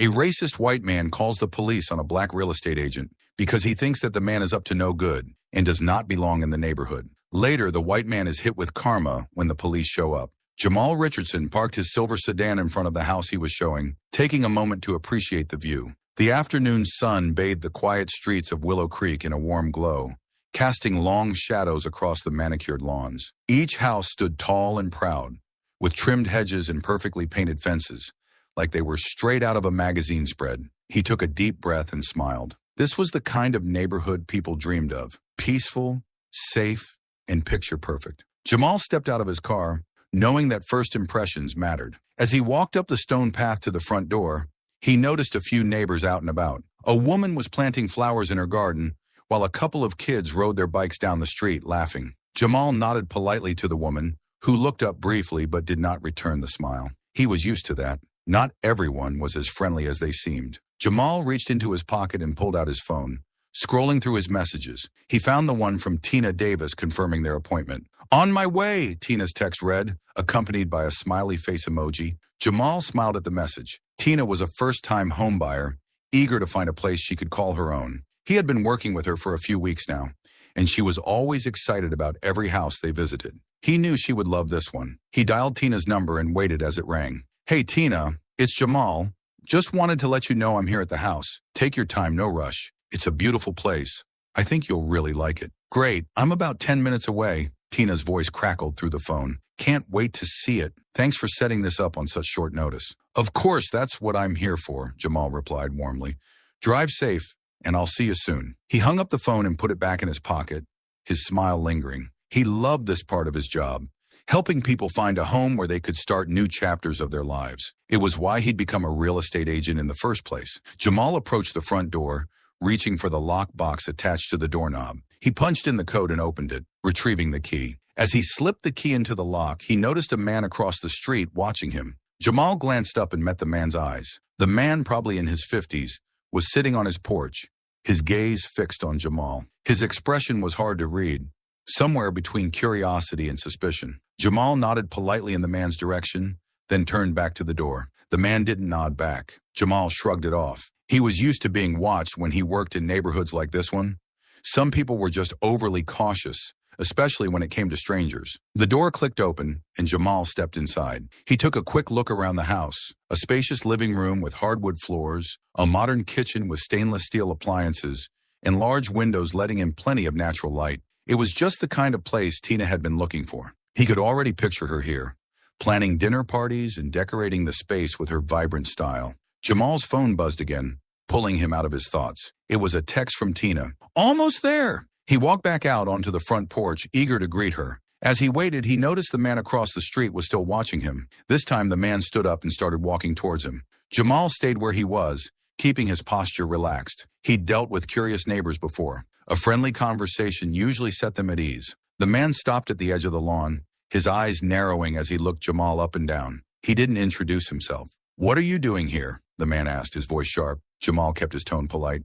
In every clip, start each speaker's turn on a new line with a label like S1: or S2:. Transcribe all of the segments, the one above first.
S1: A racist white man calls the police on a black real estate agent because he thinks that the man is up to no good and does not belong in the neighborhood. Later, the white man is hit with karma when the police show up. Jamal Richardson parked his silver sedan in front of the house he was showing, taking a moment to appreciate the view. The afternoon sun bathed the quiet streets of Willow Creek in a warm glow, casting long shadows across the manicured lawns. Each house stood tall and proud, with trimmed hedges and perfectly painted fences, like they were straight out of a magazine spread. He took a deep breath and smiled. This was the kind of neighborhood people dreamed of: peaceful, safe, and picture-perfect. Jamal stepped out of his car, knowing that first impressions mattered. As he walked up the stone path to the front door, he noticed a few neighbors out and about. A woman was planting flowers in her garden, while a couple of kids rode their bikes down the street, laughing. Jamal nodded politely to the woman, who looked up briefly but did not return the smile. He was used to that. Not everyone was as friendly as they seemed. Jamal reached into his pocket and pulled out his phone. Scrolling through his messages, he found the one from Tina Davis confirming their appointment. "On my way," Tina's text read, accompanied by a smiley face emoji. Jamal smiled at the message. Tina was a first-time homebuyer, eager to find a place she could call her own. He had been working with her for a few weeks now, and she was always excited about every house they visited. He knew she would love this one. He dialed Tina's number and waited as it rang. "Hey, Tina, it's Jamal. Just wanted to let you know I'm here at the house. Take your time, no rush. It's a beautiful place. I think you'll really like it." "Great, I'm about 10 minutes away." Tina's voice crackled through the phone. "Can't wait to see it. Thanks for setting this up on such short notice." "Of course, that's what I'm here for," Jamal replied warmly. "Drive safe, and I'll see you soon." He hung up the phone and put it back in his pocket, his smile lingering. He loved this part of his job, helping people find a home where they could start new chapters of their lives. It was why he'd become a real estate agent in the first place. Jamal approached the front door, reaching for the lockbox attached to the doorknob. He punched in the code and opened it, retrieving the key. As he slipped the key into the lock, he noticed a man across the street watching him. Jamal glanced up and met the man's eyes. The man, probably in his 50s, was sitting on his porch, his gaze fixed on Jamal. His expression was hard to read, somewhere between curiosity and suspicion. Jamal nodded politely in the man's direction, then turned back to the door. The man didn't nod back. Jamal shrugged it off. He was used to being watched when he worked in neighborhoods like this one. Some people were just overly cautious, especially when it came to strangers. The door clicked open, and Jamal stepped inside. He took a quick look around the house: a spacious living room with hardwood floors, a modern kitchen with stainless steel appliances, and large windows letting in plenty of natural light. It was just the kind of place Tina had been looking for. He could already picture her here, planning dinner parties and decorating the space with her vibrant style. Jamal's phone buzzed again, pulling him out of his thoughts. It was a text from Tina. "Almost there." He walked back out onto the front porch, eager to greet her. As he waited, he noticed the man across the street was still watching him. This time, the man stood up and started walking towards him. Jamal stayed where he was, keeping his posture relaxed. He'd dealt with curious neighbors before. A friendly conversation usually set them at ease. The man stopped at the edge of the lawn, his eyes narrowing as he looked Jamal up and down. He didn't introduce himself. "What are you doing here?" the man asked, his voice sharp. Jamal kept his tone polite.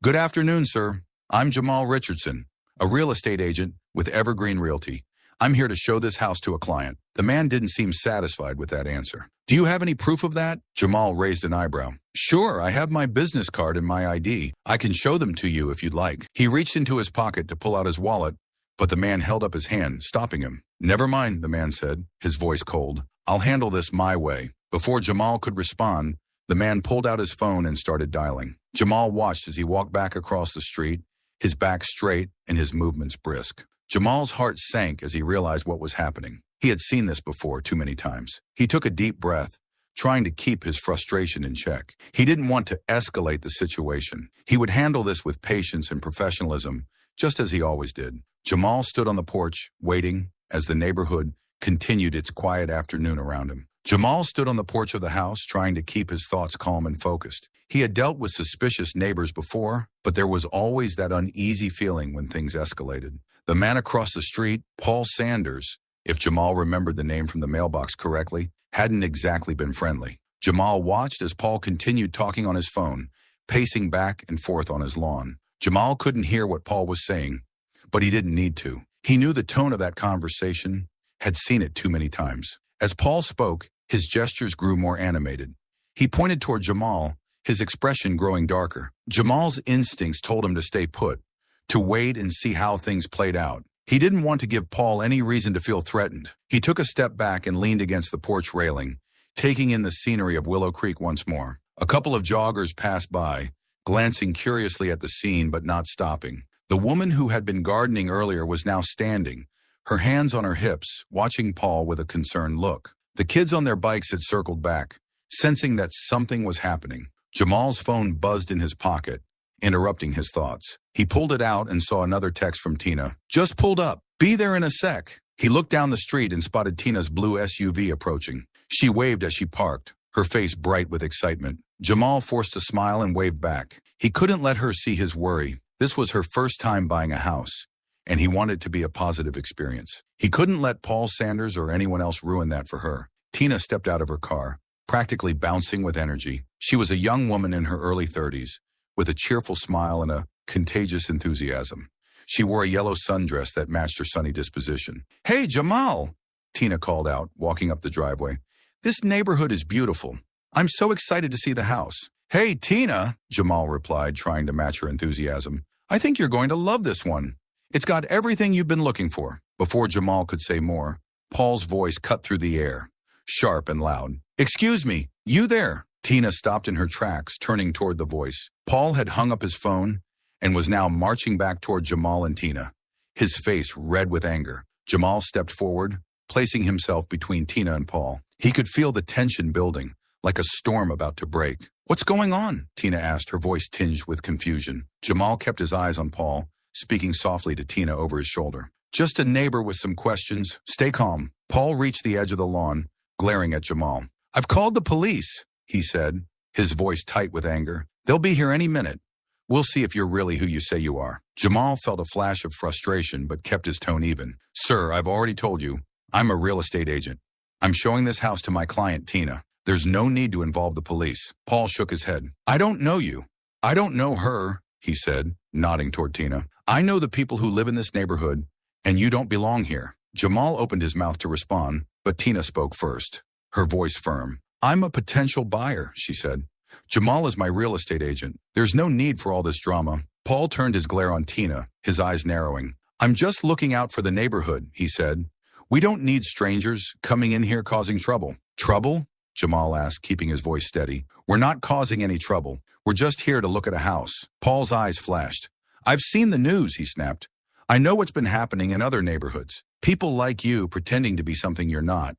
S1: "Good afternoon, sir. I'm Jamal Richardson, a real estate agent with Evergreen Realty. I'm here to show this house to a client." The man didn't seem satisfied with that answer. "Do you have any proof of that?" Jamal raised an eyebrow. "Sure, I have my business card and my ID. I can show them to you if you'd like." He reached into his pocket to pull out his wallet, but the man held up his hand, stopping him. "Never mind," the man said, his voice cold. "I'll handle this my way." Before Jamal could respond, the man pulled out his phone and started dialing. Jamal watched as he walked back across the street, his back straight and his movements brisk. Jamal's heart sank as he realized what was happening. He had seen this before too many times. He took a deep breath, trying to keep his frustration in check. He didn't want to escalate the situation. He would handle this with patience and professionalism, just as he always did. Jamal stood on the porch, waiting, as the neighborhood continued its quiet afternoon around him. Jamal stood on the porch of the house, trying to keep his thoughts calm and focused. He had dealt with suspicious neighbors before, but there was always that uneasy feeling when things escalated. The man across the street, Paul Sanders, if Jamal remembered the name from the mailbox correctly, hadn't exactly been friendly. Jamal watched as Paul continued talking on his phone, pacing back and forth on his lawn. Jamal couldn't hear what Paul was saying, but he didn't need to. He knew the tone of that conversation, had seen it too many times. As Paul spoke, his gestures grew more animated. He pointed toward Jamal, his expression growing darker. Jamal's instincts told him to stay put, to wait and see how things played out. He didn't want to give Paul any reason to feel threatened. He took a step back and leaned against the porch railing, taking in the scenery of Willow Creek once more. A couple of joggers passed by, glancing curiously at the scene but not stopping. The woman who had been gardening earlier was now standing, her hands on her hips, watching Paul with a concerned look. The kids on their bikes had circled back, sensing that something was happening. Jamal's phone buzzed in his pocket, interrupting his thoughts. He pulled it out and saw another text from Tina. "Just pulled up. Be there in a sec." He looked down the street and spotted Tina's blue SUV approaching. She waved as she parked, her face bright with excitement. Jamal forced a smile and waved back. He couldn't let her see his worry. This was her first time buying a house, and he wanted to be a positive experience. He couldn't let Paul Sanders or anyone else ruin that for her. Tina stepped out of her car, practically bouncing with energy. She was a young woman in her early 30s, with a cheerful smile and a contagious enthusiasm. She wore a yellow sundress that matched her sunny disposition. "Hey, Jamal," Tina called out, walking up the driveway. "This neighborhood is beautiful. I'm so excited to see the house." "Hey, Tina," Jamal replied, trying to match her enthusiasm. "I think you're going to love this one. It's got everything you've been looking for." Before Jamal could say more, Paul's voice cut through the air, sharp and loud. "Excuse me, you there?" Tina stopped in her tracks, turning toward the voice. Paul had hung up his phone and was now marching back toward Jamal and Tina, his face red with anger. Jamal stepped forward, placing himself between Tina and Paul. He could feel the tension building, like a storm about to break. "What's going on?" Tina asked, her voice tinged with confusion. Jamal kept his eyes on Paul, speaking softly to Tina over his shoulder. "Just a neighbor with some questions. Stay calm." Paul reached the edge of the lawn, glaring at Jamal. "I've called the police," he said, his voice tight with anger. "They'll be here any minute. We'll see if you're really who you say you are." Jamal felt a flash of frustration but kept his tone even. "Sir, I've already told you, I'm a real estate agent. I'm showing this house to my client, Tina. There's no need to involve the police." Paul shook his head. "I don't know you. I don't know her," he said, nodding toward Tina. "I know the people who live in this neighborhood, and you don't belong here." Jamal opened his mouth to respond, but Tina spoke first, her voice firm. "I'm a potential buyer," she said. "Jamal is my real estate agent. There's no need for all this drama." Paul turned his glare on Tina, his eyes narrowing. "I'm just looking out for the neighborhood," he said. "We don't need strangers coming in here causing trouble." "Trouble?" Jamal asked, keeping his voice steady. "We're not causing any trouble. We're just here to look at a house." Paul's eyes flashed. "I've seen the news," he snapped. "I know what's been happening in other neighborhoods. People like you pretending to be something you're not,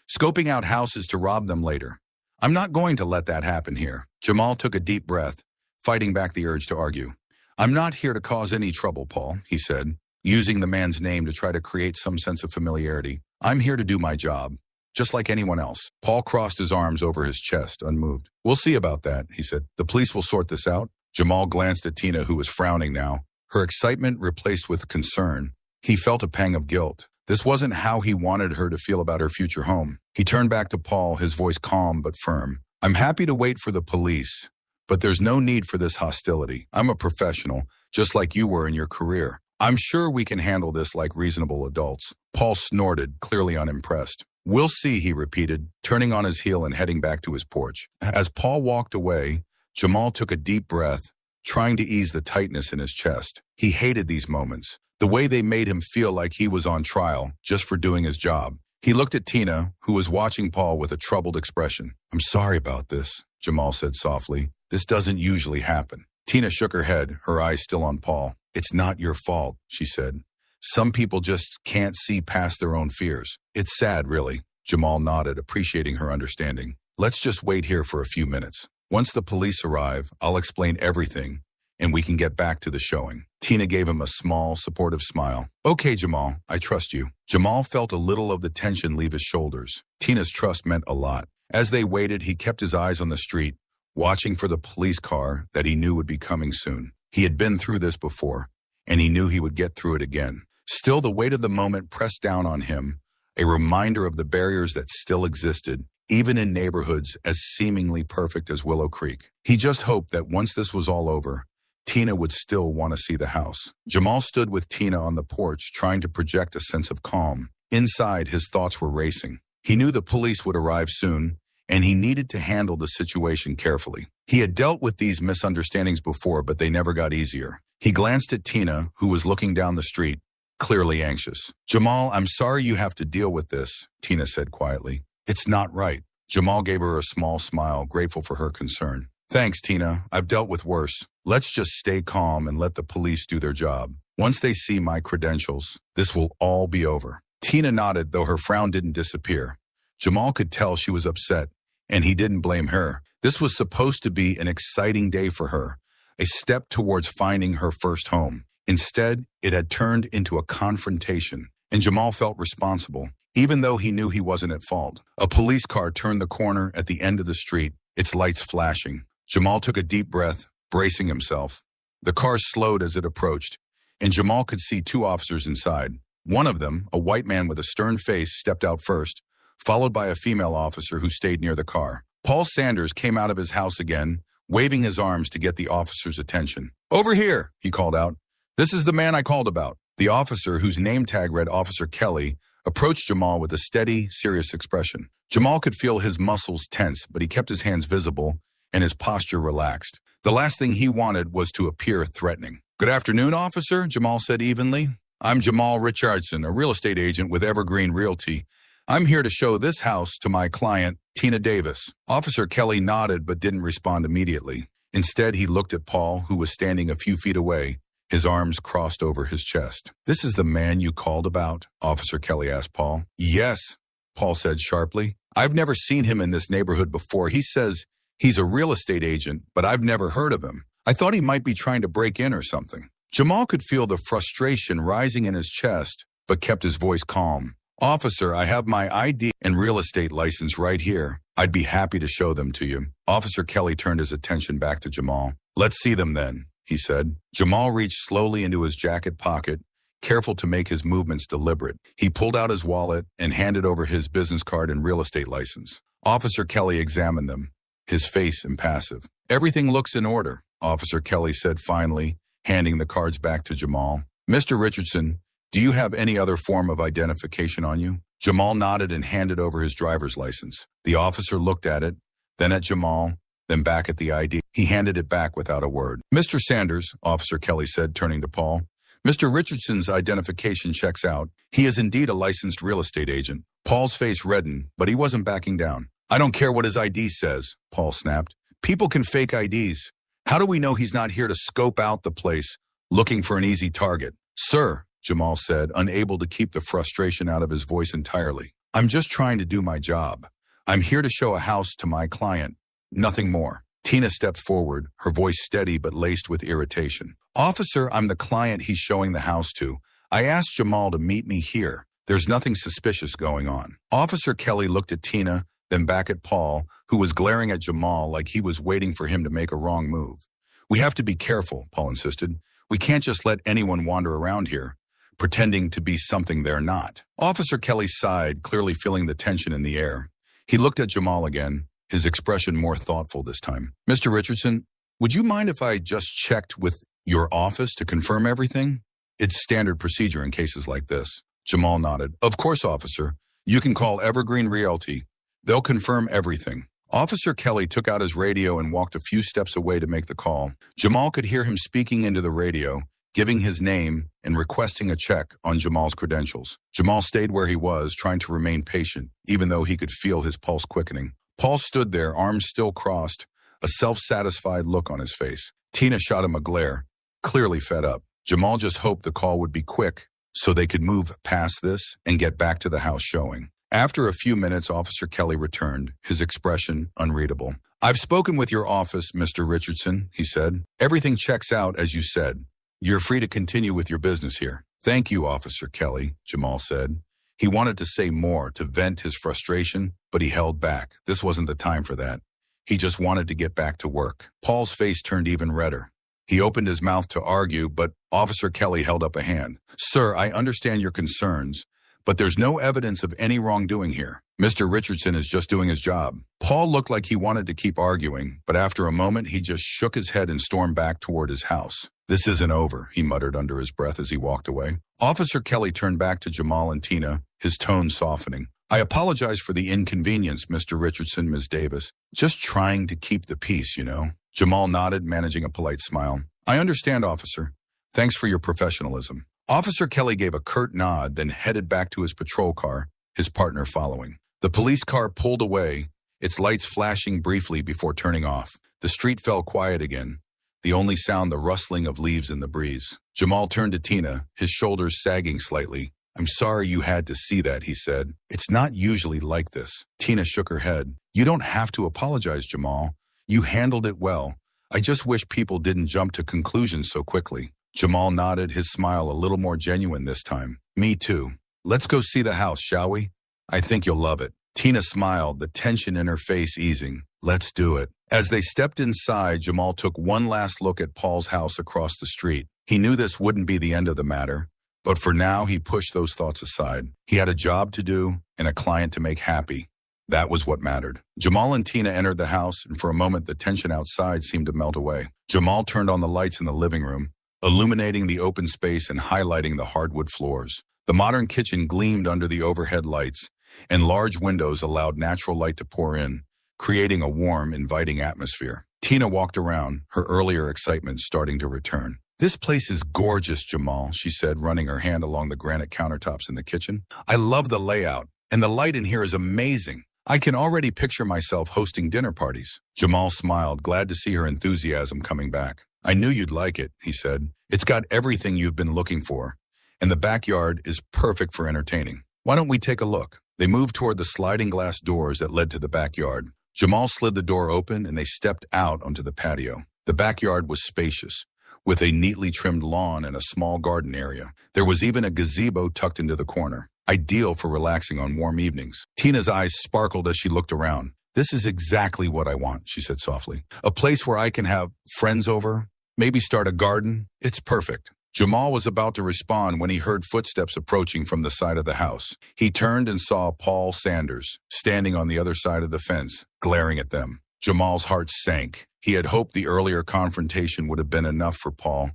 S1: scoping out houses to rob them later. I'm not going to let that happen here." Jamal took a deep breath, fighting back the urge to argue. "I'm not here to cause any trouble, Paul," he said, using the man's name to try to create some sense of familiarity. "I'm here to do my job, just like anyone else." Paul crossed his arms over his chest, unmoved. "We'll see about that," he said. "The police will sort this out." Jamal glanced at Tina, who was frowning now, her excitement replaced with concern. He felt a pang of guilt. This wasn't how he wanted her to feel about her future home. He turned back to Paul, his voice calm but firm. "I'm happy to wait for the police, but there's no need for this hostility. I'm a professional, just like you were in your career. I'm sure we can handle this like reasonable adults." Paul snorted, clearly unimpressed. "We'll see," he repeated, turning on his heel and heading back to his porch. As Paul walked away, Jamal took a deep breath, trying to ease the tightness in his chest. He hated these moments, the way they made him feel like he was on trial just for doing his job. He looked at Tina, who was watching Paul with a troubled expression. "I'm sorry about this," Jamal said softly. "This doesn't usually happen." Tina shook her head, her eyes still on Paul. "It's not your fault," she said. "Some people just can't see past their own fears. It's sad, really." Jamal nodded, appreciating her understanding. "Let's just wait here for a few minutes. Once the police arrive, I'll explain everything, and we can get back to the showing." Tina gave him a small, supportive smile. "Okay, Jamal, I trust you." Jamal felt a little of the tension leave his shoulders. Tina's trust meant a lot. As they waited, he kept his eyes on the street, watching for the police car that he knew would be coming soon. He had been through this before, and he knew he would get through it again. Still, the weight of the moment pressed down on him, a reminder of the barriers that still existed, even in neighborhoods as seemingly perfect as Willow Creek. He just hoped that once this was all over, Tina would still want to see the house. Jamal stood with Tina on the porch, trying to project a sense of calm. Inside, his thoughts were racing. He knew the police would arrive soon, and he needed to handle the situation carefully. He had dealt with these misunderstandings before, but they never got easier. He glanced at Tina, who was looking down the street, clearly anxious. "Jamal, I'm sorry you have to deal with this," Tina said quietly. "It's not right." Jamal gave her a small smile, grateful for her concern. "Thanks, Tina. I've dealt with worse. Let's just stay calm and let the police do their job. Once they see my credentials, this will all be over." Tina nodded, though her frown didn't disappear. Jamal could tell she was upset, and he didn't blame her. This was supposed to be an exciting day for her, a step towards finding her first home. Instead, it had turned into a confrontation, and Jamal felt responsible, even though he knew he wasn't at fault. A police car turned the corner at the end of the street, its lights flashing. Jamal took a deep breath, bracing himself. The car slowed as it approached, and Jamal could see two officers inside. One of them, a white man with a stern face, stepped out first, followed by a female officer who stayed near the car. Paul Sanders came out of his house again, waving his arms to get the officer's attention. "Over here," he called out. "This is the man I called about." The officer, whose name tag read Officer Kelly, approached Jamal with a steady, serious expression. Jamal could feel his muscles tense, but he kept his hands visible and his posture relaxed. The last thing he wanted was to appear threatening. "Good afternoon, officer," Jamal said evenly. "I'm Jamal Richardson, a real estate agent with Evergreen Realty. I'm here to show this house to my client, Tina Davis." Officer Kelly nodded but didn't respond immediately. Instead, he looked at Paul, who was standing a few feet away, his arms crossed over his chest. "This is the man you called about?" Officer Kelly asked Paul. "Yes," Paul said sharply. "I've never seen him in this neighborhood before. He says he's a real estate agent, but I've never heard of him. I thought he might be trying to break in or something." Jamal could feel the frustration rising in his chest, but kept his voice calm. "Officer, I have my ID and real estate license right here. I'd be happy to show them to you." Officer Kelly turned his attention back to Jamal. "Let's see them then," he said. Jamal reached slowly into his jacket pocket, careful to make his movements deliberate. He pulled out his wallet and handed over his business card and real estate license. Officer Kelly examined them, his face impassive. "Everything looks in order," Officer Kelly said finally, handing the cards back to Jamal. "Mr. Richardson, do you have any other form of identification on you?" Jamal nodded and handed over his driver's license. The officer looked at it, then at Jamal, then back at the ID. He handed it back without a word. "Mr. Sanders," Officer Kelly said, turning to Paul, "Mr. Richardson's identification checks out. He is indeed a licensed real estate agent." Paul's face reddened, but he wasn't backing down. "I don't care what his ID says," Paul snapped. "People can fake IDs. How do we know he's not here to scope out the place, looking for an easy target?" "Sir," Jamal said, unable to keep the frustration out of his voice entirely, "I'm just trying to do my job. I'm here to show a house to my client. Nothing more." Tina stepped forward, her voice steady but laced with irritation. "Officer, I'm the client he's showing the house to. I asked Jamal to meet me here. There's nothing suspicious going on." Officer Kelly looked at Tina, then back at Paul, who was glaring at Jamal like he was waiting for him to make a wrong move. "We have to be careful," Paul insisted. "We can't just let anyone wander around here, pretending to be something they're not." Officer Kelly sighed, clearly feeling the tension in the air. He looked at Jamal again, his expression more thoughtful this time. "Mr. Richardson, would you mind if I just checked with your office to confirm everything? It's standard procedure in cases like this." Jamal nodded. "Of course, officer. You can call Evergreen Realty. They'll confirm everything." Officer Kelly took out his radio and walked a few steps away to make the call. Jamal could hear him speaking into the radio, giving his name and requesting a check on Jamal's credentials. Jamal stayed where he was, trying to remain patient, even though he could feel his pulse quickening. Paul stood there, arms still crossed, a self-satisfied look on his face. Tina shot him a glare, clearly fed up. Jamal just hoped the call would be quick so they could move past this and get back to the house showing. After a few minutes, Officer Kelly returned, his expression unreadable. "I've spoken with your office, Mr. Richardson," he said. "Everything checks out as you said. You're free to continue with your business here." "Thank you, Officer Kelly," Jamal said. He wanted to say more, to vent his frustration, but he held back. This wasn't the time for that. He just wanted to get back to work. Paul's face turned even redder. He opened his mouth to argue, but Officer Kelly held up a hand. "Sir, I understand your concerns, but there's no evidence of any wrongdoing here. Mr. Richardson is just doing his job." Paul looked like he wanted to keep arguing, but after a moment he just shook his head and stormed back toward his house. "This isn't over," he muttered under his breath as he walked away. Officer Kelly turned back to Jamal and Tina, his tone softening. I apologize for the inconvenience, Mr. Richardson, Ms. Davis. Just trying to keep the peace, you know. Jamal nodded, managing a polite smile. I understand, officer. Thanks for your professionalism. Officer Kelly gave a curt nod, then headed back to his patrol car, his partner following. The police car pulled away, its lights flashing briefly before turning off. The street fell quiet again, the only sound the rustling of leaves in the breeze. Jamal turned to Tina, his shoulders sagging slightly. I'm sorry you had to see that, he said. It's not usually like this. Tina shook her head. You don't have to apologize, Jamal. You handled it well. I just wish people didn't jump to conclusions so quickly. Jamal nodded, his smile a little more genuine this time. Me too. Let's go see the house, shall we? I think you'll love it. Tina smiled, the tension in her face easing. Let's do it. As they stepped inside, Jamal took one last look at Paul's house across the street. He knew this wouldn't be the end of the matter, but for now he pushed those thoughts aside. He had a job to do and a client to make happy. That was what mattered. Jamal and Tina entered the house, and for a moment the tension outside seemed to melt away. Jamal turned on the lights in the living room, illuminating the open space and highlighting the hardwood floors. The modern kitchen gleamed under the overhead lights, and large windows allowed natural light to pour in, creating a warm, inviting atmosphere. Tina walked around, her earlier excitement starting to return. This place is gorgeous, Jamal, she said, running her hand along the granite countertops in the kitchen. I love the layout, and the light in here is amazing. I can already picture myself hosting dinner parties. Jamal smiled, glad to see her enthusiasm coming back. I knew you'd like it, he said. It's got everything you've been looking for, and the backyard is perfect for entertaining. Why don't we take a look? They moved toward the sliding glass doors that led to the backyard. Jamal slid the door open and they stepped out onto the patio. The backyard was spacious, with a neatly trimmed lawn and a small garden area. There was even a gazebo tucked into the corner, ideal for relaxing on warm evenings. Tina's eyes sparkled as she looked around. This is exactly what I want, she said softly. A place where I can have friends over, maybe start a garden. It's perfect. Jamal was about to respond when he heard footsteps approaching from the side of the house. He turned and saw Paul Sanders standing on the other side of the fence, glaring at them. Jamal's heart sank. He had hoped the earlier confrontation would have been enough for Paul,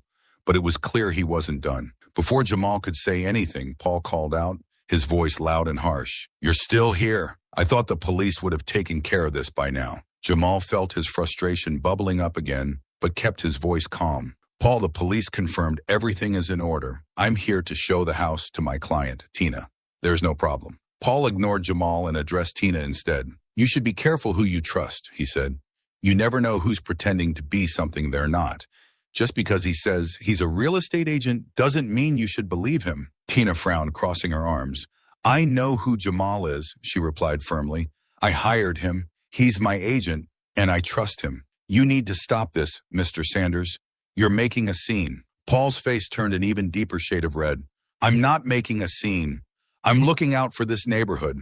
S1: but it was clear he wasn't done. Before Jamal could say anything, Paul called out, his voice loud and harsh. You're still here. I thought the police would have taken care of this by now. Jamal felt his frustration bubbling up again, but kept his voice calm. Paul, the police confirmed everything is in order. I'm here to show the house to my client, Tina. There's no problem. Paul ignored Jamal and addressed Tina instead. You should be careful who you trust, he said. You never know who's pretending to be something they're not. Just because he says he's a real estate agent doesn't mean you should believe him. Tina frowned, crossing her arms. I know who Jamal is, she replied firmly. I hired him. He's my agent, and I trust him. You need to stop this, Mr. Sanders. You're making a scene. Paul's face turned an even deeper shade of red. I'm not making a scene. I'm looking out for this neighborhood,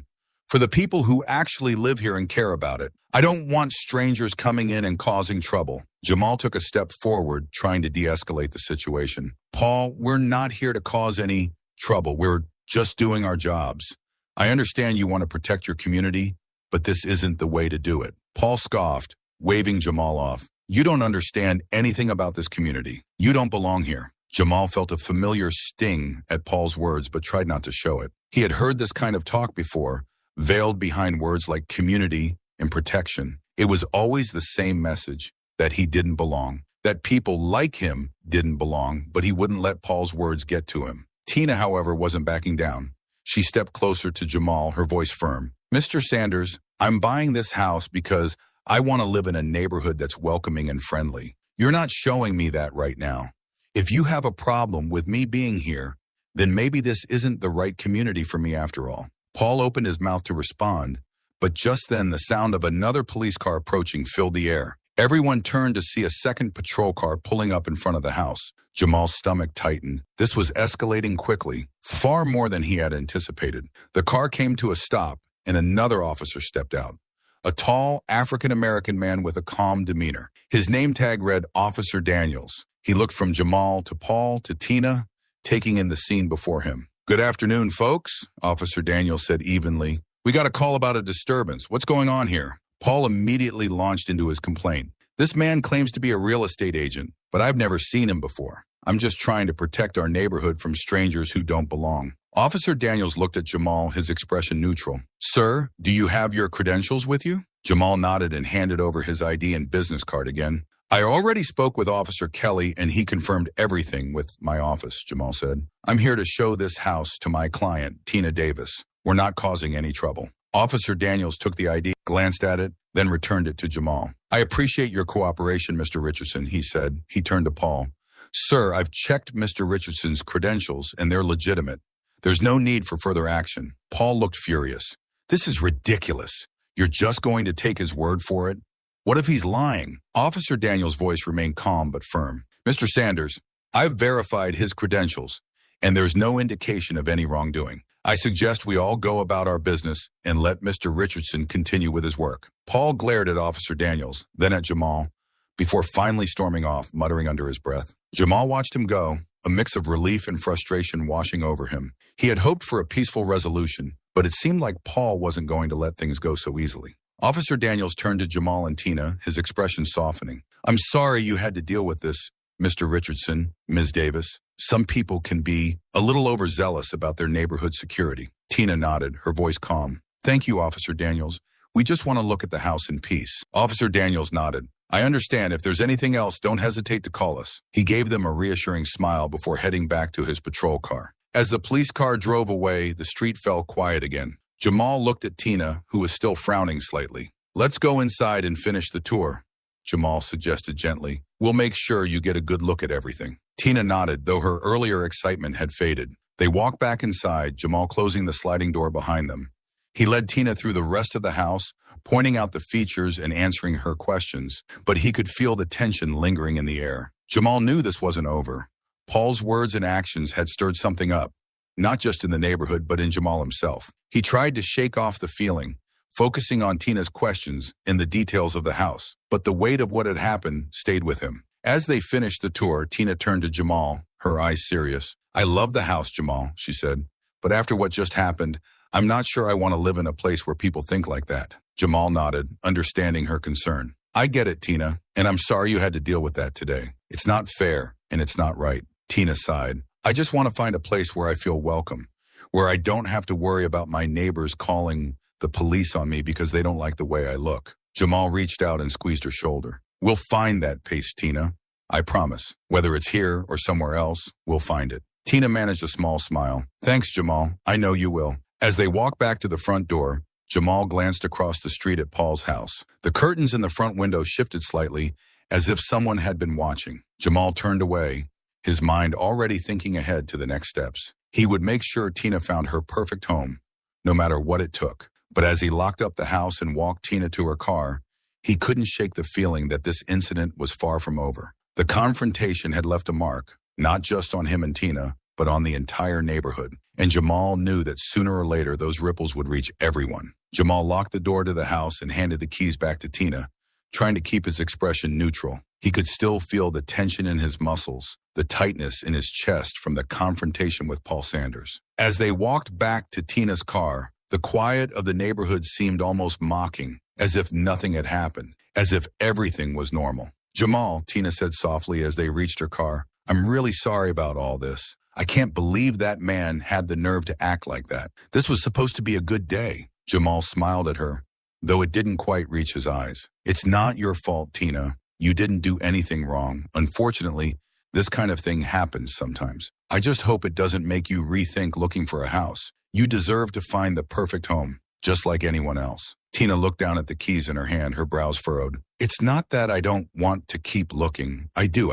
S1: for the people who actually live here and care about it. I don't want strangers coming in and causing trouble. Jamal took a step forward, trying to de-escalate the situation. Paul, we're not here to cause any trouble. We're just doing our jobs. I understand you want to protect your community, but this isn't the way to do it. Paul scoffed, waving Jamal off. You don't understand anything about this community. You don't belong here. Jamal felt a familiar sting at Paul's words, but tried not to show it. He had heard this kind of talk before, veiled behind words like community and protection. It was always the same message, that he didn't belong, that people like him didn't belong, but he wouldn't let Paul's words get to him. Tina, however, wasn't backing down. She stepped closer to Jamal, her voice firm. Mr. Sanders, I'm buying this house because I want to live in a neighborhood that's welcoming and friendly. You're not showing me that right now. If you have a problem with me being here, then maybe this isn't the right community for me after all. Paul opened his mouth to respond, but just then the sound of another police car approaching filled the air. Everyone turned to see a second patrol car pulling up in front of the house. Jamal's stomach tightened. This was escalating quickly, far more than he had anticipated. The car came to a stop, and another officer stepped out. A tall, African-American man with a calm demeanor. His name tag read Officer Daniels. He looked from Jamal to Paul to Tina, taking in the scene before him. Good afternoon, folks, Officer Daniels said evenly. We got a call about a disturbance. What's going on here? Paul immediately launched into his complaint. This man claims to be a real estate agent, but I've never seen him before. I'm just trying to protect our neighborhood from strangers who don't belong. Officer Daniels looked at Jamal, his expression neutral. Sir, do you have your credentials with you? Jamal nodded and handed over his ID and business card again. I already spoke with Officer Kelly and he confirmed everything with my office, Jamal said. I'm here to show this house to my client, Tina Davis. We're not causing any trouble. Officer Daniels took the ID, glanced at it, then returned it to Jamal. I appreciate your cooperation, Mr. Richardson, he said. He turned to Paul. Sir, I've checked Mr. Richardson's credentials and they're legitimate. There's no need for further action. Paul looked furious. This is ridiculous. You're just going to take his word for it? What if he's lying? Officer Daniels' voice remained calm but firm. Mr. Sanders, I've verified his credentials, and there's no indication of any wrongdoing. I suggest we all go about our business and let Mr. Richardson continue with his work. Paul glared at Officer Daniels, then at Jamal, before finally storming off, muttering under his breath. Jamal watched him go, a mix of relief and frustration washing over him. He had hoped for a peaceful resolution, but it seemed like Paul wasn't going to let things go so easily. Officer Daniels turned to Jamal and Tina, his expression softening. I'm sorry you had to deal with this, Mr. Richardson, Ms. Davis. Some people can be a little overzealous about their neighborhood security. Tina nodded, her voice calm. Thank you, Officer Daniels. We just want to look at the house in peace. Officer Daniels nodded. I understand. If there's anything else, don't hesitate to call us. He gave them a reassuring smile before heading back to his patrol car. As the police car drove away, the street fell quiet again. Jamal looked at Tina, who was still frowning slightly. Let's go inside and finish the tour, Jamal suggested gently. We'll make sure you get a good look at everything. Tina nodded, though her earlier excitement had faded. They walked back inside, Jamal closing the sliding door behind them. He led Tina through the rest of the house, pointing out the features and answering her questions, but he could feel the tension lingering in the air. Jamal knew this wasn't over. Paul's words and actions had stirred something up, not just in the neighborhood, but in Jamal himself. He tried to shake off the feeling, focusing on Tina's questions and the details of the house, but the weight of what had happened stayed with him. As they finished the tour, Tina turned to Jamal, her eyes serious. I love the house, Jamal, she said, but after what just happened, I'm not sure I want to live in a place where people think like that. Jamal nodded, understanding her concern. I get it, Tina, and I'm sorry you had to deal with that today. It's not fair, and it's not right. Tina sighed. I just want to find a place where I feel welcome, where I don't have to worry about my neighbors calling the police on me because they don't like the way I look. Jamal reached out and squeezed her shoulder. We'll find that pace, Tina. I promise. Whether it's here or somewhere else, we'll find it. Tina managed a small smile. Thanks, Jamal. I know you will. As they walked back to the front door, Jamal glanced across the street at Paul's house. The curtains in the front window shifted slightly, as if someone had been watching. Jamal turned away, his mind already thinking ahead to the next steps. He would make sure Tina found her perfect home, no matter what it took. But as he locked up the house and walked Tina to her car, he couldn't shake the feeling that this incident was far from over. The confrontation had left a mark, not just on him and Tina, but on the entire neighborhood. And Jamal knew that sooner or later those ripples would reach everyone. Jamal locked the door to the house and handed the keys back to Tina, trying to keep his expression neutral. He could still feel the tension in his muscles, the tightness in his chest from the confrontation with Paul Sanders. As they walked back to Tina's car, the quiet of the neighborhood seemed almost mocking, as if nothing had happened, as if everything was normal. Jamal, Tina said softly as they reached her car, I'm really sorry about all this. I can't believe that man had the nerve to act like that. This was supposed to be a good day. Jamal smiled at her, though it didn't quite reach his eyes. It's not your fault, Tina. You didn't do anything wrong. Unfortunately, this kind of thing happens sometimes. I just hope it doesn't make you rethink looking for a house. You deserve to find the perfect home, just like anyone else. Tina looked down at the keys in her hand, her brows furrowed. It's not that I don't want to keep looking. I do.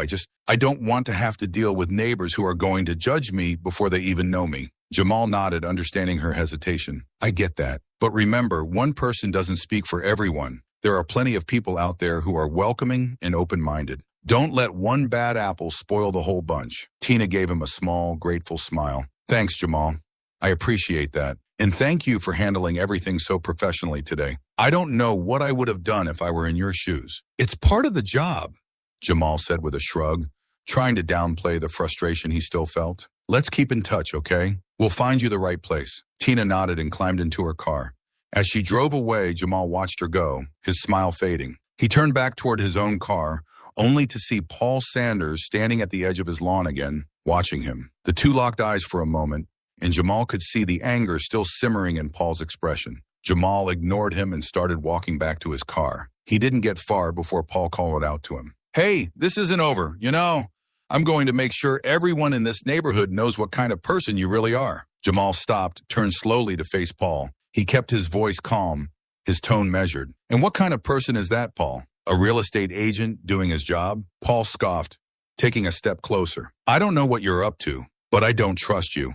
S1: I don't want to have to deal with neighbors who are going to judge me before they even know me. Jamal nodded, understanding her hesitation. I get that. But remember, one person doesn't speak for everyone. There are plenty of people out there who are welcoming and open-minded. Don't let one bad apple spoil the whole bunch. Tina gave him a small, grateful smile. Thanks, Jamal. I appreciate that. And thank you for handling everything so professionally today. I don't know what I would have done if I were in your shoes. It's part of the job, Jamal said with a shrug, trying to downplay the frustration he still felt. Let's keep in touch, okay? We'll find you the right place. Tina nodded and climbed into her car. As she drove away, Jamal watched her go, his smile fading. He turned back toward his own car, only to see Paul Sanders standing at the edge of his lawn again, watching him. The two locked eyes for a moment, and Jamal could see the anger still simmering in Paul's expression. Jamal ignored him and started walking back to his car. He didn't get far before Paul called out to him. "Hey, this isn't over. I'm going to make sure everyone in this neighborhood knows what kind of person you really are." Jamal stopped, turned slowly to face Paul. He kept his voice calm, his tone measured. "And what kind of person is that, Paul? A real estate agent doing his job?" Paul scoffed, taking a step closer. "I don't know what you're up to, but I don't trust you.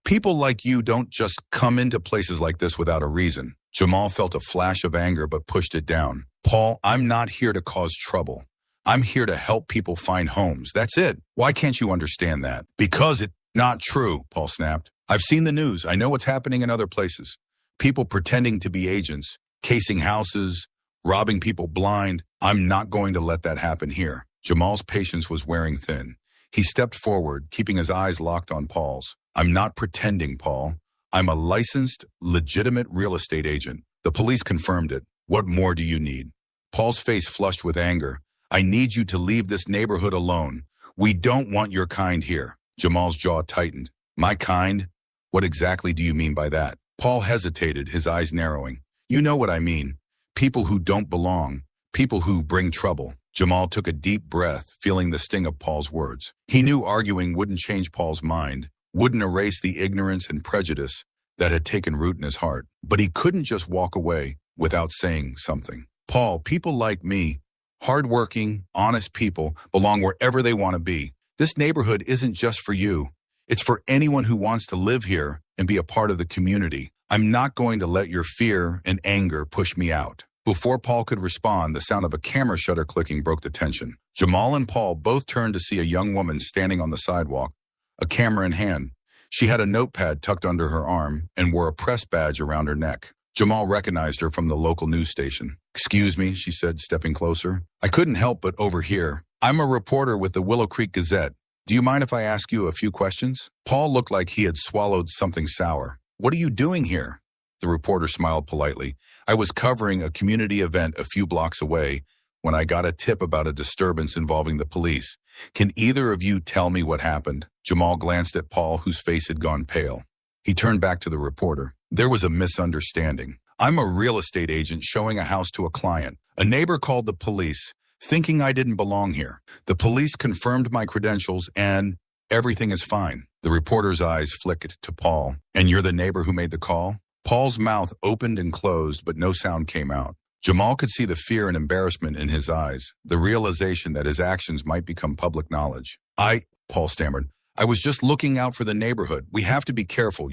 S1: People like you don't just come into places like this without a reason." Jamal felt a flash of anger but pushed it down. "Paul, I'm not here to cause trouble. I'm here to help people find homes. That's it. Why can't you understand that?" "Because it's not true," Paul snapped. "I've seen the news. I know what's happening in other places. People pretending to be agents, casing houses, robbing people blind. I'm not going to let that happen here." Jamal's patience was wearing thin. He stepped forward, keeping his eyes locked on Paul's. "I'm not pretending, Paul. I'm a licensed, legitimate real estate agent. The police confirmed it. What more do you need?" Paul's face flushed with anger. "I need you to leave this neighborhood alone. We don't want your kind here." Jamal's jaw tightened. "My kind? What exactly do you mean by that?" Paul hesitated, his eyes narrowing. "You know what I mean. People who don't belong. People who bring trouble." Jamal took a deep breath, feeling the sting of Paul's words. He knew arguing wouldn't change Paul's mind, wouldn't erase the ignorance and prejudice that had taken root in his heart. But he couldn't just walk away without saying something. "Paul, people like me, hardworking, honest people, belong wherever they want to be. This neighborhood isn't just for you. It's for anyone who wants to live here and be a part of the community. I'm not going to let your fear and anger push me out." Before Paul could respond, the sound of a camera shutter clicking broke the tension. Jamal and Paul both turned to see a young woman standing on the sidewalk, a camera in hand. She had a notepad tucked under her arm and wore a press badge around her neck. Jamal recognized her from the local news station. "Excuse me," she said, stepping closer. "I couldn't help but overhear. I'm a reporter with the Willow Creek Gazette. Do you mind if I ask you a few questions?" Paul looked like he had swallowed something sour. "What are you doing here?" The reporter smiled politely. "I was covering a community event a few blocks away when I got a tip about a disturbance involving the police. Can either of you tell me what happened?" Jamal glanced at Paul, whose face had gone pale. He turned back to the reporter. "There was a misunderstanding. I'm a real estate agent showing a house to a client. A neighbor called the police, thinking I didn't belong here. The police confirmed my credentials and everything is fine." The reporter's eyes flicked to Paul. "And you're the neighbor who made the call?" Paul's mouth opened and closed, but no sound came out. Jamal could see the fear and embarrassment in his eyes, the realization that his actions might become public knowledge. Paul stammered, "I was just looking out for the neighborhood. We have to be careful,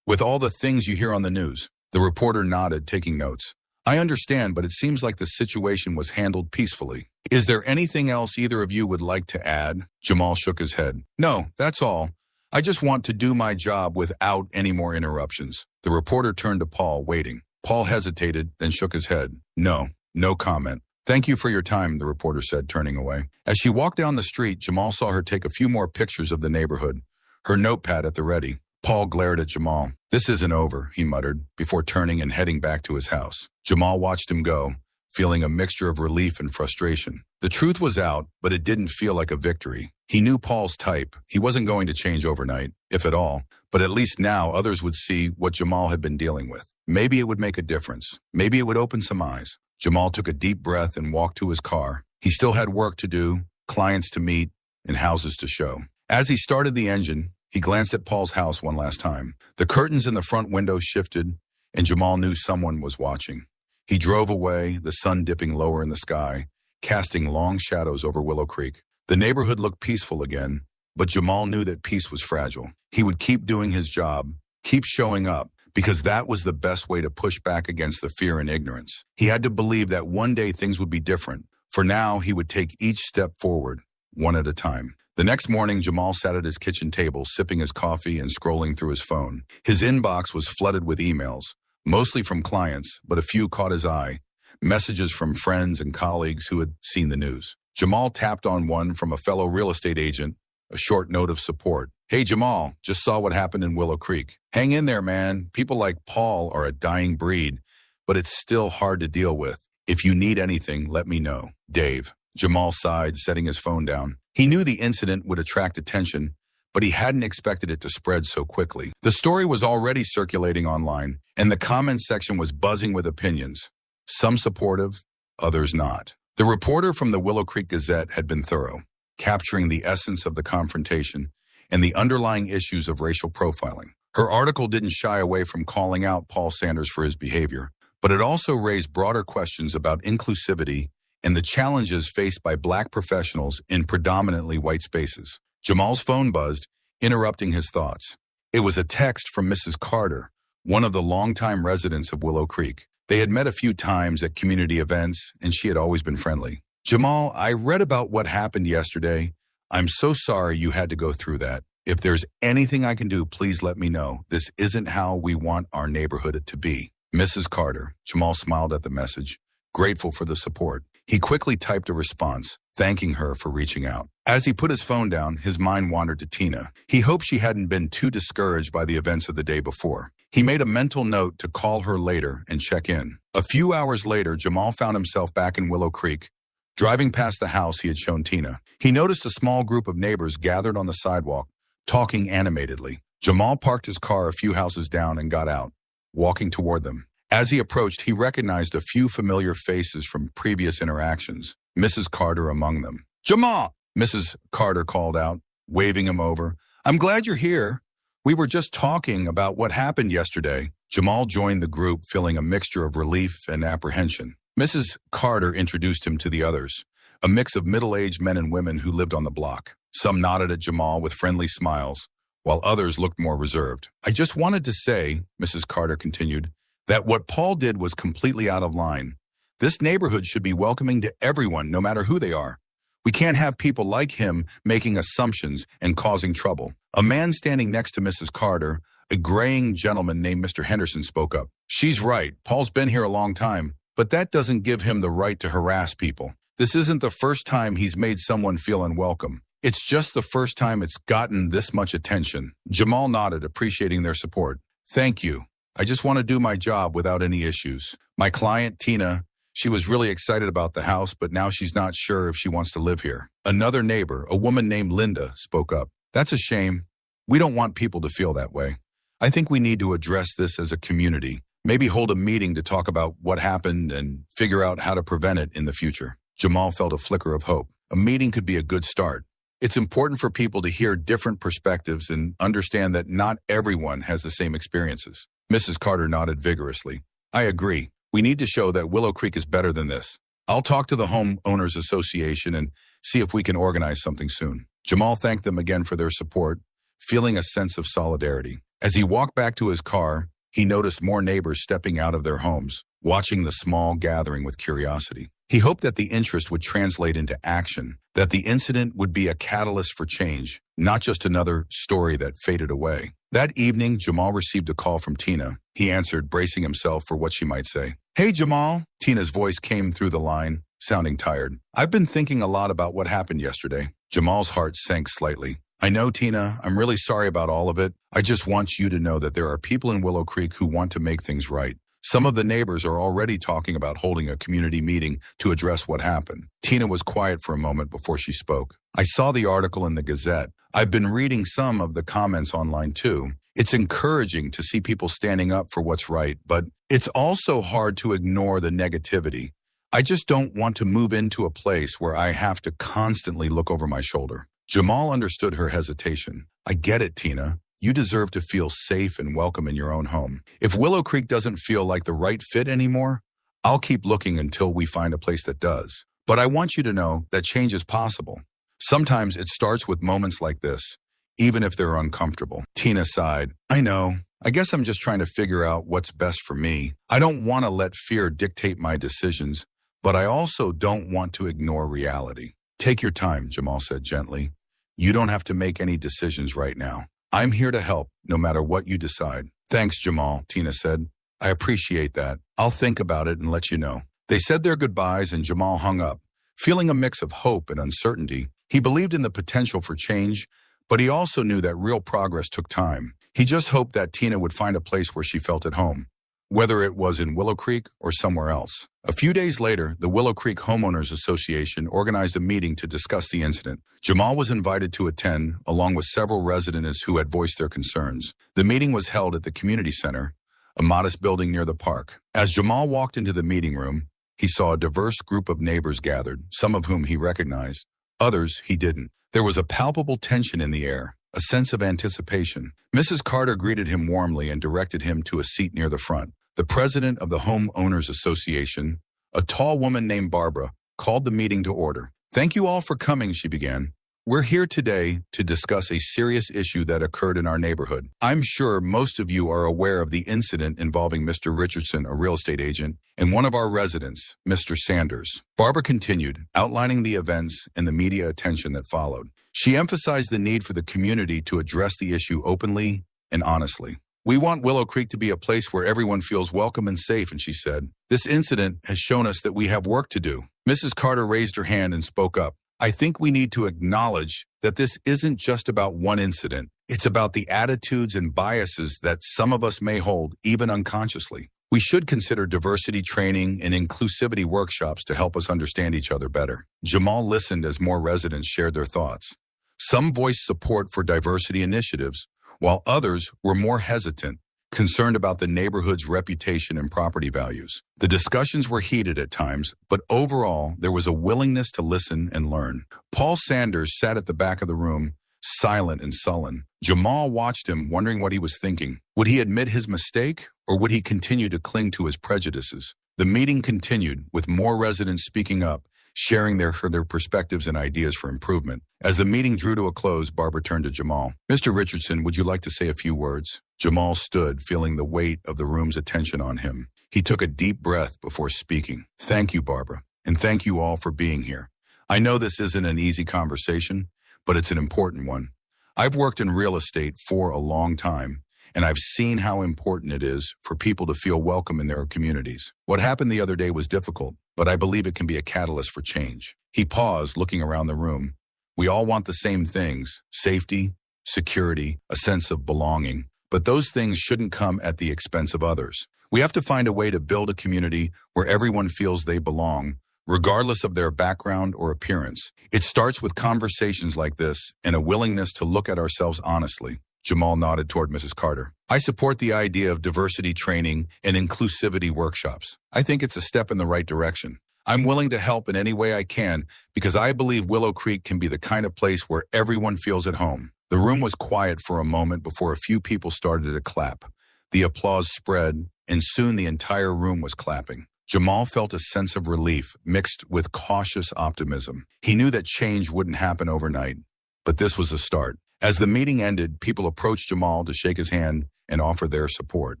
S1: with all the things you hear on the news." The reporter nodded, taking notes. "I understand, but it seems like the situation was handled peacefully. Is there anything else either of you would like to add?" Jamal shook his head. "No, that's all. I just want to do my job without any more interruptions." The reporter turned to Paul, waiting. Paul hesitated, then shook his head. No comment." "Thank you for your time," the reporter said, turning away. As she walked down the street, Jamal saw her take a few more pictures of the neighborhood, her notepad at the ready. Paul glared at Jamal. "This isn't over," he muttered, before turning and heading back to his house. Jamal watched him go, feeling a mixture of relief and frustration. The truth was out, but it didn't feel like a victory. He knew Paul's type. He wasn't going to change overnight, if at all, but at least now others would see what Jamal had been dealing with. Maybe it would make a difference. Maybe it would open some eyes. Jamal took a deep breath and walked to his car. He still had work to do, clients to meet, and houses to show. As he started the engine, he glanced at Paul's house one last time. The curtains in the front window shifted, and Jamal knew someone was watching. He drove away, the sun dipping lower in the sky, casting long shadows over Willow Creek. The neighborhood looked peaceful again, but Jamal knew that peace was fragile. He would keep doing his job, keep showing up, because that was the best way to push back against the fear and ignorance. He had to believe that one day things would be different. For now, he would take each step forward, one at a time. The next morning, Jamal sat at his kitchen table, sipping his coffee and scrolling through his phone. His inbox was flooded with emails, mostly from clients, but a few caught his eye. Messages from friends and colleagues who had seen the news. Jamal tapped on one from a fellow real estate agent, a short note of support. "Hey, Jamal, just saw what happened in Willow Creek. Hang in there, man. People like Paul are a dying breed, but it's still hard to deal with. If you need anything, let me know. Dave." Jamal sighed, setting his phone down. He knew the incident would attract attention, but he hadn't expected it to spread so quickly. The story was already circulating online, and the comments section was buzzing with opinions, some supportive, others not. The reporter from the Willow Creek Gazette had been thorough, capturing the essence of the confrontation and the underlying issues of racial profiling. Her article didn't shy away from calling out Paul Sanders for his behavior, but it also raised broader questions about inclusivity and the challenges faced by Black professionals in predominantly white spaces. Jamal's phone buzzed, interrupting his thoughts. It was a text from Mrs. Carter, one of the longtime residents of Willow Creek. They had met a few times at community events, and she had always been friendly. Jamal, I read about what happened yesterday. I'm so sorry you had to go through that. If there's anything I can do, please let me know. This isn't how we want our neighborhood to be. Mrs. Carter. Jamal smiled at the message, grateful for the support. He quickly typed a response, thanking her for reaching out. As he put his phone down, his mind wandered to Tina. He hoped she hadn't been too discouraged by the events of the day before. He made a mental note to call her later and check in. A few hours later, Jamal found himself back in Willow Creek, driving past the house he had shown Tina. He noticed a small group of neighbors gathered on the sidewalk, talking animatedly. Jamal parked his car a few houses down and got out, walking toward them. As he approached, he recognized a few familiar faces from previous interactions, Mrs. Carter among them. Jamal! Mrs. Carter called out, waving him over. I'm glad you're here. We were just talking about what happened yesterday. Jamal joined the group, feeling a mixture of relief and apprehension. Mrs. Carter introduced him to the others, a mix of middle-aged men and women who lived on the block. Some nodded at Jamal with friendly smiles, while others looked more reserved. I just wanted to say, Mrs. Carter continued, that what Paul did was completely out of line. This neighborhood should be welcoming to everyone, no matter who they are. We can't have people like him making assumptions and causing trouble. A man standing next to Mrs. Carter, a graying gentleman named Mr. Henderson, spoke up. She's right. Paul's been here a long time, but that doesn't give him the right to harass people. This isn't the first time he's made someone feel unwelcome. It's just the first time it's gotten this much attention. Jamal nodded, appreciating their support. Thank you. I just want to do my job without any issues. My client, Tina, she was really excited about the house, but now she's not sure if she wants to live here. Another neighbor, a woman named Linda, spoke up. That's a shame. We don't want people to feel that way. I think we need to address this as a community. Maybe hold a meeting to talk about what happened and figure out how to prevent it in the future. Jamal felt a flicker of hope. A meeting could be a good start. It's important for people to hear different perspectives and understand that not everyone has the same experiences. Mrs. Carter nodded vigorously. I agree. We need to show that Willow Creek is better than this. I'll talk to the Homeowners Association and see if we can organize something soon. Jamal thanked them again for their support, feeling a sense of solidarity. As he walked back to his car, he noticed more neighbors stepping out of their homes, watching the small gathering with curiosity. He hoped that the interest would translate into action, that the incident would be a catalyst for change, not just another story that faded away. That evening, Jamal received a call from Tina. He answered, bracing himself for what she might say. Hey, Jamal. Tina's voice came through the line, sounding tired. I've been thinking a lot about what happened yesterday. Jamal's heart sank slightly. I know, Tina, I'm really sorry about all of it. I just want you to know that there are people in Willow Creek who want to make things right. Some of the neighbors are already talking about holding a community meeting to address what happened. Tina was quiet for a moment before she spoke. I saw the article in the Gazette. I've been reading some of the comments online too. It's encouraging to see people standing up for what's right, but it's also hard to ignore the negativity. I just don't want to move into a place where I have to constantly look over my shoulder. Jamal understood her hesitation. I get it, Tina. You deserve to feel safe and welcome in your own home. If Willow Creek doesn't feel like the right fit anymore, I'll keep looking until we find a place that does. But I want you to know that change is possible. Sometimes it starts with moments like this, even if they're uncomfortable. Tina sighed. I know. I guess I'm just trying to figure out what's best for me. I don't want to let fear dictate my decisions, but I also don't want to ignore reality. Take your time, Jamal said gently. You don't have to make any decisions right now. I'm here to help, no matter what you decide. Thanks, Jamal, Tina said. I appreciate that. I'll think about it and let you know. They said their goodbyes and Jamal hung up, feeling a mix of hope and uncertainty. He believed in the potential for change, but he also knew that real progress took time. He just hoped that Tina would find a place where she felt at home, whether it was in Willow Creek or somewhere else. A few days later, the Willow Creek Homeowners Association organized a meeting to discuss the incident. Jamal was invited to attend, along with several residents who had voiced their concerns. The meeting was held at the community center, a modest building near the park. As Jamal walked into the meeting room, he saw a diverse group of neighbors gathered, some of whom he recognized, others he didn't. There was a palpable tension in the air, a sense of anticipation. Mrs. Carter greeted him warmly and directed him to a seat near the front. The president of the Homeowners Association, a tall woman named Barbara, called the meeting to order. "Thank you all for coming," she began. "We're here today to discuss a serious issue that occurred in our neighborhood. I'm sure most of you are aware of the incident involving Mr. Richardson, a real estate agent, and one of our residents, Mr. Sanders." Barbara continued, outlining the events and the media attention that followed. She emphasized the need for the community to address the issue openly and honestly. "We want Willow Creek to be a place where everyone feels welcome and safe," and she said. "This incident has shown us that we have work to do." Mrs. Carter raised her hand and spoke up. "I think we need to acknowledge that this isn't just about one incident. It's about the attitudes and biases that some of us may hold, even unconsciously. We should consider diversity training and inclusivity workshops to help us understand each other better." Jamal listened as more residents shared their thoughts. Some voiced support for diversity initiatives, while others were more hesitant, concerned about the neighborhood's reputation and property values. The discussions were heated at times, but overall, there was a willingness to listen and learn. Paul Sanders sat at the back of the room, silent and sullen. Jamal watched him, wondering what he was thinking. Would he admit his mistake, or would he continue to cling to his prejudices? The meeting continued, with more residents speaking up, sharing their perspectives and ideas for improvement. As the meeting drew to a close, Barbara turned to Jamal. "Mr. Richardson, would you like to say a few words?" Jamal stood, feeling the weight of the room's attention on him. He took a deep breath before speaking. "Thank you, Barbara, and thank you all for being here. I know this isn't an easy conversation, but it's an important one. I've worked in real estate for a long time, and I've seen how important it is for people to feel welcome in their communities. What happened the other day was difficult, but I believe it can be a catalyst for change." He paused, looking around the room. "We all want the same things: safety, security, a sense of belonging. But those things shouldn't come at the expense of others. We have to find a way to build a community where everyone feels they belong, regardless of their background or appearance. It starts with conversations like this and a willingness to look at ourselves honestly." Jamal nodded toward Mrs. Carter. "I support the idea of diversity training and inclusivity workshops. I think it's a step in the right direction. I'm willing to help in any way I can because I believe Willow Creek can be the kind of place where everyone feels at home." The room was quiet for a moment before a few people started to clap. The applause spread, and soon the entire room was clapping. Jamal felt a sense of relief mixed with cautious optimism. He knew that change wouldn't happen overnight, but this was a start. As the meeting ended, people approached Jamal to shake his hand and offer their support.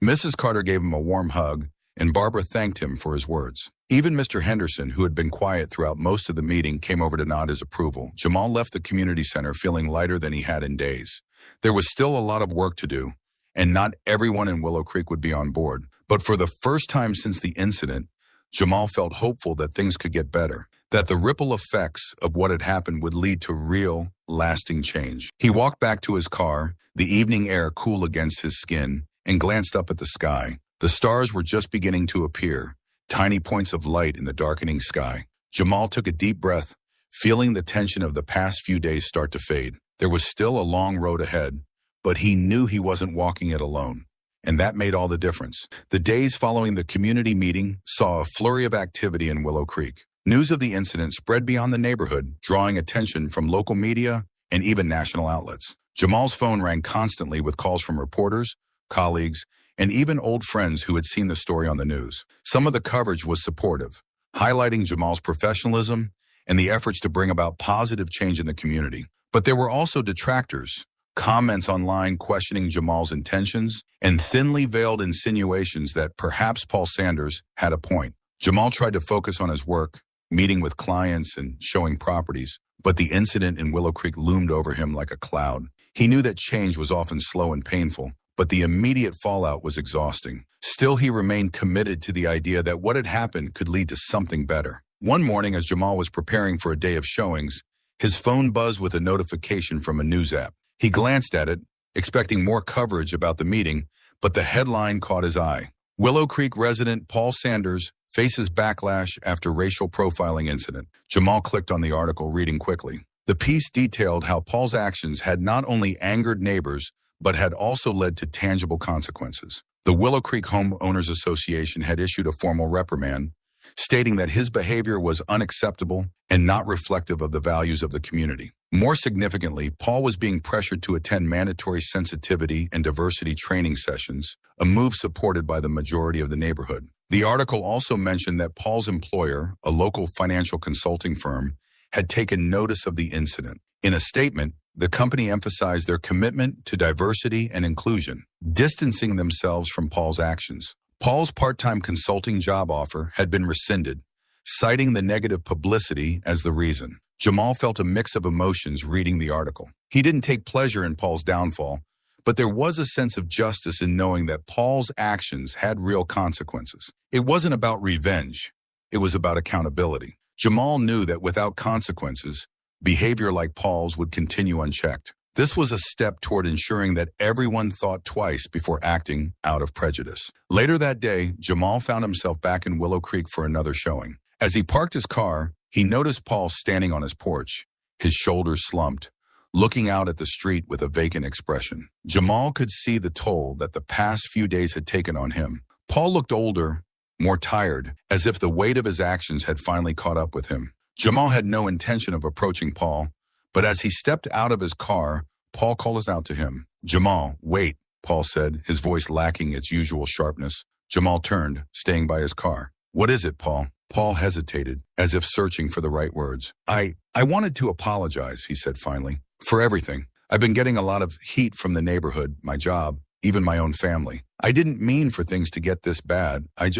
S1: Mrs. Carter gave him a warm hug, and Barbara thanked him for his words. Even Mr. Henderson, who had been quiet throughout most of the meeting, came over to nod his approval. Jamal left the community center feeling lighter than he had in days. There was still a lot of work to do, and not everyone in Willow Creek would be on board. But for the first time since the incident, Jamal felt hopeful that things could get better, that the ripple effects of what had happened would lead to real, lasting change. He walked back to his car, the evening air cool against his skin, and glanced up at the sky. The stars were just beginning to appear, tiny points of light in the darkening sky. Jamal took a deep breath, feeling the tension of the past few days start to fade. There was still a long road ahead, but he knew he wasn't walking it alone, and that made all the difference. The days following the community meeting saw a flurry of activity in Willow Creek. News of the incident spread beyond the neighborhood, drawing attention from local media and even national outlets. Jamal's phone rang constantly with calls from reporters, colleagues, and even old friends who had seen the story on the news. Some of the coverage was supportive, highlighting Jamal's professionalism and the efforts to bring about positive change in the community. But there were also detractors, comments online questioning Jamal's intentions, and thinly veiled insinuations that perhaps Paul Sanders had a point. Jamal tried to focus on his work, meeting with clients and showing properties, but the incident in Willow Creek loomed over him like a cloud. He knew that change was often slow and painful, but the immediate fallout was exhausting. Still, he remained committed to the idea that what had happened could lead to something better. One morning, as Jamal was preparing for a day of showings, his phone buzzed with a notification from a news app. He glanced at it, expecting more coverage about the meeting, but the headline caught his eye. Willow Creek resident Paul Sanders faces backlash after racial profiling incident. Jamal clicked on the article, reading quickly. The piece detailed how Paul's actions had not only angered neighbors, but had also led to tangible consequences. The Willow Creek Homeowners Association had issued a formal reprimand, stating that his behavior was unacceptable and not reflective of the values of the community. More significantly, Paul was being pressured to attend mandatory sensitivity and diversity training sessions, a move supported by the majority of the neighborhood. The article also mentioned that Paul's employer, a local financial consulting firm, had taken notice of the incident. In a statement, the company emphasized their commitment to diversity and inclusion, distancing themselves from Paul's actions. Paul's part-time consulting job offer had been rescinded, citing the negative publicity as the reason. Jamal felt a mix of emotions reading the article. He didn't take pleasure in Paul's downfall, but there was a sense of justice in knowing that Paul's actions had real consequences. It wasn't about revenge. It was about accountability. Jamal knew that without consequences, behavior like Paul's would continue unchecked. This was a step toward ensuring that everyone thought twice before acting out of prejudice. Later that day, Jamal found himself back in Willow Creek for another showing. As he parked his car, he noticed Paul standing on his porch, his shoulders slumped, looking out at the street with a vacant expression. Jamal could see the toll that the past few days had taken on him. Paul looked older, more tired, as if the weight of his actions had finally caught up with him. Jamal had no intention of approaching Paul, but as he stepped out of his car, Paul called out to him. "Jamal, wait," Paul said, his voice lacking its usual sharpness. Jamal turned, staying by his car. "What is it, Paul?" Paul hesitated, as if searching for the right words. I wanted to apologize," he said finally, "for everything. I've been getting a lot of heat from the neighborhood, my job, even my own family. I didn't mean for things to get this bad. I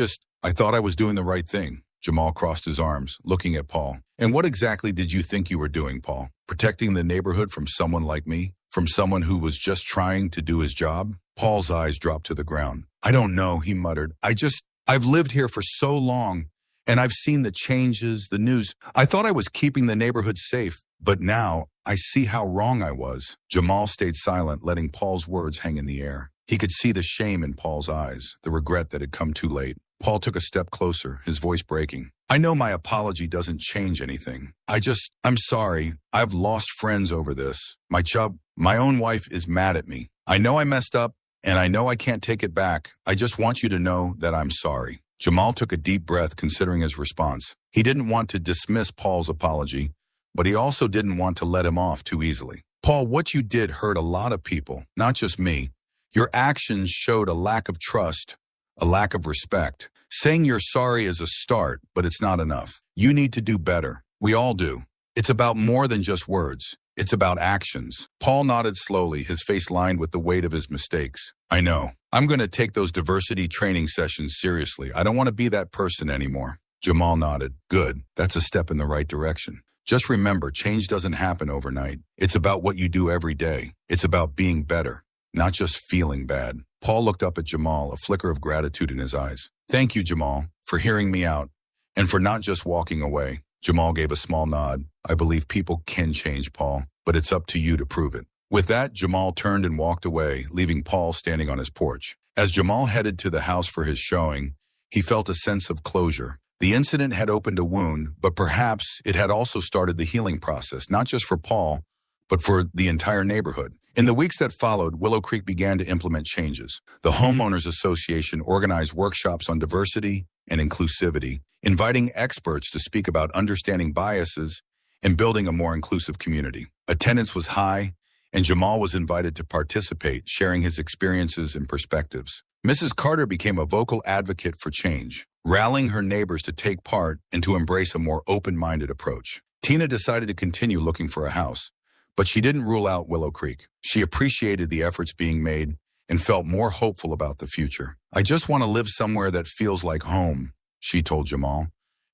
S1: thought I was doing the right thing." Jamal crossed his arms, looking at Paul. "And what exactly did you think you were doing, Paul? Protecting the neighborhood from someone like me? From someone who was just trying to do his job?" Paul's eyes dropped to the ground. "I don't know," he muttered. I've lived here for so long, and I've seen the changes, the news. I thought I was keeping the neighborhood safe, but now I see how wrong I was." Jamal stayed silent, letting Paul's words hang in the air. He could see the shame in Paul's eyes, the regret that had come too late. Paul took a step closer, his voice breaking. "I know my apology doesn't change anything. I'm sorry. I've lost friends over this. My own wife is mad at me. I know I messed up, and I know I can't take it back. I just want you to know that I'm sorry." Jamal took a deep breath, considering his response. He didn't want to dismiss Paul's apology, but he also didn't want to let him off too easily. "Paul, what you did hurt a lot of people, not just me. Your actions showed a lack of trust, a lack of respect. Saying you're sorry is a start, but it's not enough. You need to do better. We all do. It's about more than just words. It's about actions." Paul nodded slowly, his face lined with the weight of his mistakes. "I know. I'm going to take those diversity training sessions seriously. I don't want to be that person anymore." Jamal nodded. "Good. That's a step in the right direction. Just remember, change doesn't happen overnight. It's about what you do every day. It's about being better, not just feeling bad." Paul looked up at Jamal, a flicker of gratitude in his eyes. "Thank you, Jamal, for hearing me out and for not just walking away." Jamal gave a small nod. "I believe people can change, Paul, but it's up to you to prove it." With that, Jamal turned and walked away, leaving Paul standing on his porch. As Jamal headed to the house for his showing, he felt a sense of closure. The incident had opened a wound, but perhaps it had also started the healing process, not just for Paul, but for the entire neighborhood. In the weeks that followed, Willow Creek began to implement changes. The Homeowners Association organized workshops on diversity and inclusivity, inviting experts to speak about understanding biases and building a more inclusive community. Attendance was high, and Jamal was invited to participate, sharing his experiences and perspectives. Mrs. Carter became a vocal advocate for change, rallying her neighbors to take part and to embrace a more open-minded approach. Tina decided to continue looking for a house, but she didn't rule out Willow Creek. She appreciated the efforts being made and felt more hopeful about the future. "I just want to live somewhere that feels like home," she told Jamal.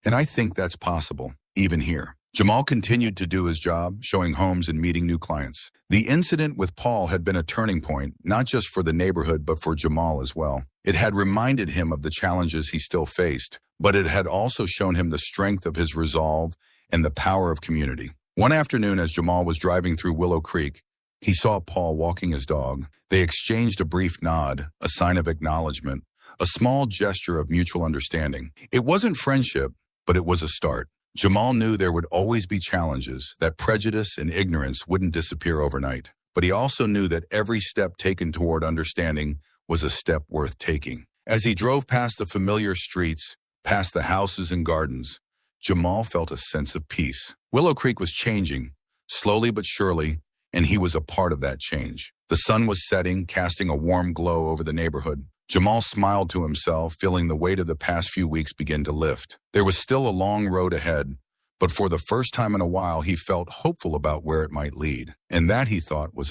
S1: "And I think that's possible, even here." Jamal continued to do his job, showing homes and meeting new clients. The incident with Paul had been a turning point, not just for the neighborhood, but for Jamal as well. It had reminded him of the challenges he still faced, but it had also shown him the strength of his resolve and the power of community. One afternoon, as Jamal was driving through Willow Creek, he saw Paul walking his dog. They exchanged a brief nod, a sign of acknowledgement, a small gesture of mutual understanding. It wasn't friendship, but it was a start. Jamal knew there would always be challenges, that prejudice and ignorance wouldn't disappear overnight. But he also knew that every step taken toward understanding was a step worth taking. As he drove past the familiar streets, past the houses and gardens, Jamal felt a sense of peace. Willow Creek was changing, slowly but surely, and he was a part of that change. The sun was setting, casting a warm glow over the neighborhood. Jamal smiled to himself, feeling the weight of the past few weeks begin to lift. There was still a long road ahead, but for the first time in a while, he felt hopeful about where it might lead. And that, he thought, was